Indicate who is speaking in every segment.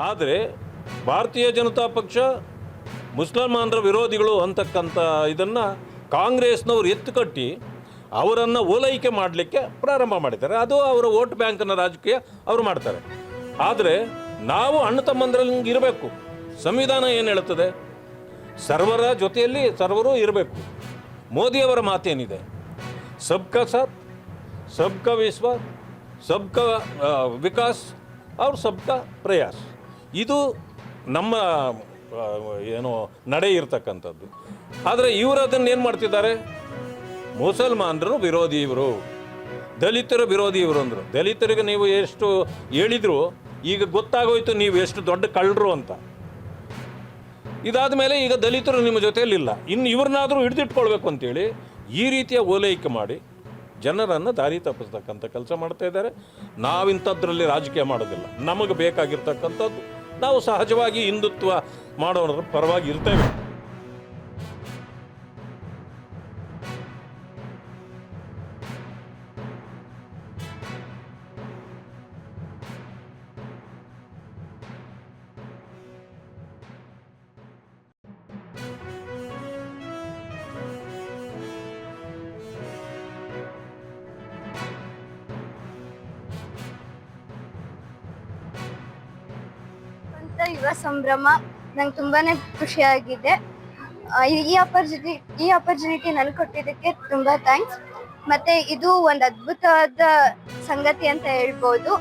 Speaker 1: ಆದರೆ ಭಾರತೀಯ ಜನತಾ ಪಕ್ಷ ಮುಸಲ್ಮಾನರ ವಿರೋಧಿಗಳು ಅಂತಕ್ಕಂಥ ಇದನ್ನು ಕಾಂಗ್ರೆಸ್ನವರು ಎತ್ತುಕಟ್ಟಿ ಅವರನ್ನು ಓಲೈಕೆ ಮಾಡಲಿಕ್ಕೆ ಪ್ರಾರಂಭ ಮಾಡಿದ್ದಾರೆ. ಅದು ಅವರ ವೋಟ್ ಬ್ಯಾಂಕ್ನ ರಾಜಕೀಯ ಅವರು ಮಾಡ್ತಾರೆ. ಆದರೆ ನಾವು ಅಣ್ಣ ತಮ್ಮಂದ್ರಲ್ಲಿ ಇರಬೇಕು. ಸಂವಿಧಾನ ಏನು ಹೇಳುತ್ತದೆ? ಸರ್ವರ ಜೊತೆಯಲ್ಲಿ ಸರ್ವರು ಇರಬೇಕು. ಮೋದಿಯವರ ಮಾತೇನಿದೆ? ಸಬ್ಕಾ ಸಾಥ್, ಸಬ್ಕಾ ವಿಶ್ವಾಸ್, ಸಬ್ಕಾ ವಿಕಾಸ್ ಅವ್ರ ಸಬ್ಕಾ ಪ್ರಯಾಸ್. ಇದು ನಮ್ಮ ಏನೋ ನಡೆ ಇರ್ತಕ್ಕಂಥದ್ದು. ಆದರೆ ಇವರು ಅದನ್ನು ಏನು ಮಾಡ್ತಿದ್ದಾರೆ? ಮುಸಲ್ಮಾನರು ವಿರೋಧಿ ಇವರು, ದಲಿತರ ವಿರೋಧಿ ಇವರು ಅಂದರು. ದಲಿತರಿಗೆ ನೀವು ಎಷ್ಟು ಹೇಳಿದ್ರು ಈಗ ಗೊತ್ತಾಗೋಯ್ತು ನೀವು ಎಷ್ಟು ದೊಡ್ಡ ಕಳ್ಳರು ಅಂತ. ಇದಾದ ಮೇಲೆ ಈಗ ದಲಿತರು ನಿಮ್ಮ ಜೊತೆಯಲ್ಲಿಲ್ಲ, ಇನ್ನು ಇವ್ರನ್ನಾದರೂ ಹಿಡಿದಿಟ್ಕೊಳ್ಬೇಕು ಅಂತೇಳಿ ಈ ರೀತಿಯ ಓಲೈಕೆ ಮಾಡಿ ಜನರನ್ನು ದಾರಿ ತಪ್ಪಿಸ್ತಕ್ಕಂಥ ಕೆಲಸ ಮಾಡ್ತಾ ಇದ್ದಾರೆ. ನಾವಿಂಥದ್ರಲ್ಲಿ ರಾಜಕೀಯ ಮಾಡೋದಿಲ್ಲ. ನಮಗೆ ಬೇಕಾಗಿರ್ತಕ್ಕಂಥದ್ದು ನಾವು ಸಹಜವಾಗಿ ಹಿಂದುತ್ವ ಮಾಡೋರ ಪರವಾಗಿ ಇರ್ತೇವೆ.
Speaker 2: ಯುವ ಸಂಭ್ರಮ ನಂಗೆ ತುಂಬಾನೇ ಖುಷಿಯಾಗಿದೆ. ಈ ಅಪರ್ಚುನಿಟಿ ನನಗೆ ಕೊಟ್ಟಿದ್ದಕ್ಕೆ ತುಂಬಾ ಥ್ಯಾಂಕ್ಸ್. ಮತ್ತೆ ಇದು ಒಂದು ಅದ್ಭುತವಾದ ಸಂಗತಿ ಅಂತ ಹೇಳ್ಬೋದು.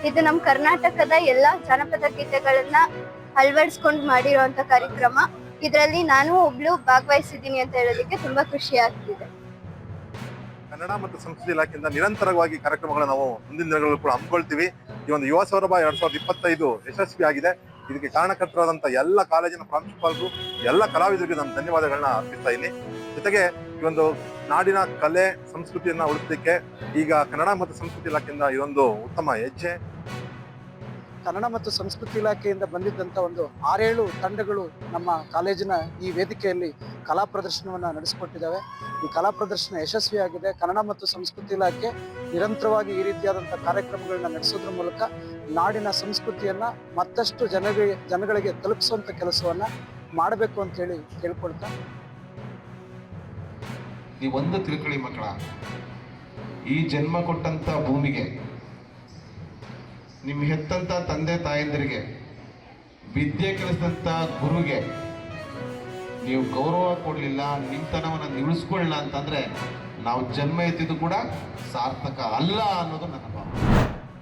Speaker 2: ಇದು ನಮ್ಮ ಕರ್ನಾಟಕದ ಎಲ್ಲ ಜಾನಪದ ಗೀತೆಗಳನ್ನ ಅಳವಡಿಸ್ಕೊಂಡು ಮಾಡಿರುವಂತ ಕಾರ್ಯಕ್ರಮ. ಇದರಲ್ಲಿ ನಾನು ಒಬ್ಳು ಭಾಗವಹಿಸಿದ್ದೀನಿ ಅಂತ ಹೇಳೋದಕ್ಕೆ ತುಂಬಾ ಖುಷಿ ಆಗ್ತಿದೆ.
Speaker 3: ಕನ್ನಡ ಮತ್ತು ಸಂಸ್ಕೃತಿ ಇಲಾಖೆಯಿಂದ ನಿರಂತರವಾಗಿ ಕಾರ್ಯಕ್ರಮಗಳನ್ನ ನಾವು ಮುಂದಿನ ದಿನಗಳಲ್ಲಿ ಕೂಡ ಹಮ್ಮಿಕೊಳ್ತೀವಿ. ಈ ಒಂದು ಯುವ ಸೌರಭ 2025 ಯಶಸ್ವಿ ಆಗಿದೆ. ಇದಕ್ಕೆ ಕಾರಣಕರ್ತರಾದಂಥ ಎಲ್ಲ ಕಾಲೇಜಿನ ಪ್ರಾಂಶುಪಾಲರು, ಎಲ್ಲ ಕಲಾವಿದರಿಗೆ ನಾನು ಧನ್ಯವಾದಗಳನ್ನ ಅರ್ಪಿಸ್ತಾ ಇದ್ದೀನಿ. ಜೊತೆಗೆ ಈ ಒಂದು ನಾಡಿನ ಕಲೆ ಸಂಸ್ಕೃತಿಯನ್ನ ಉಳಿಸಲಿಕ್ಕೆ ಈಗ ಕನ್ನಡ ಮತ್ತು ಸಂಸ್ಕೃತಿ ಇಲಾಖೆಯಿಂದ ಇದೊಂದು ಉತ್ತಮ ಹೆಜ್ಜೆ.
Speaker 4: ಕನ್ನಡ ಮತ್ತು ಸಂಸ್ಕೃತಿ ಇಲಾಖೆಯಿಂದ ಬಂದಿದ್ದಂಥ ಒಂದು 6-7 ತಂಡಗಳು ನಮ್ಮ ಕಾಲೇಜಿನ ಈ ವೇದಿಕೆಯಲ್ಲಿ ಕಲಾ ಪ್ರದರ್ಶನವನ್ನು ನಡೆಸಿಕೊಟ್ಟಿದ್ದಾವೆ. ಈ ಕಲಾ ಪ್ರದರ್ಶನ ಯಶಸ್ವಿಯಾಗಿದೆ. ಕನ್ನಡ ಮತ್ತು ಸಂಸ್ಕೃತಿ ಇಲಾಖೆ ನಿರಂತರವಾಗಿ ಈ ರೀತಿಯಾದಂಥ ಕಾರ್ಯಕ್ರಮಗಳನ್ನ ನಡೆಸೋದ್ರ ಮೂಲಕ ನಾಡಿನ ಸಂಸ್ಕೃತಿಯನ್ನ ಮತ್ತಷ್ಟು ಜನಗಳಿಗೆ ತಲುಪಿಸುವಂಥ ಕೆಲಸವನ್ನ ಮಾಡಬೇಕು ಅಂತ ಹೇಳಿ ಕೇಳ್ಕೊಳ್ತಾ,
Speaker 5: ನೀವೊಂದು ತಿಳ್ಕೊಳ್ಳಿ ಮಕ್ಕಳ, ಈ ಜನ್ಮ ಕೊಟ್ಟಂತ ಭೂಮಿಗೆ, ನಿಮ್ಮ ಹೆತ್ತಂತ ತಂದೆ ತಾಯಂದಿರಿಗೆ, ವಿದ್ಯೆ ಕಲಿಸಿದಂಥ ಗುರುಗೆ ನೀವು ಗೌರವ ಕೊಡಲಿಲ್ಲ, ನಿಮ್ಮತನವನ್ನು ಉಳಿಸ್ಕೊಳ್ಳಿಲ್ಲ ಅಂತಂದ್ರೆ ನಾವು ಜನ್ಮ ಎತ್ತಿದ್ದು ಕೂಡ ಸಾರ್ಥಕ ಅಲ್ಲ ಅನ್ನೋದು ನನ್ನ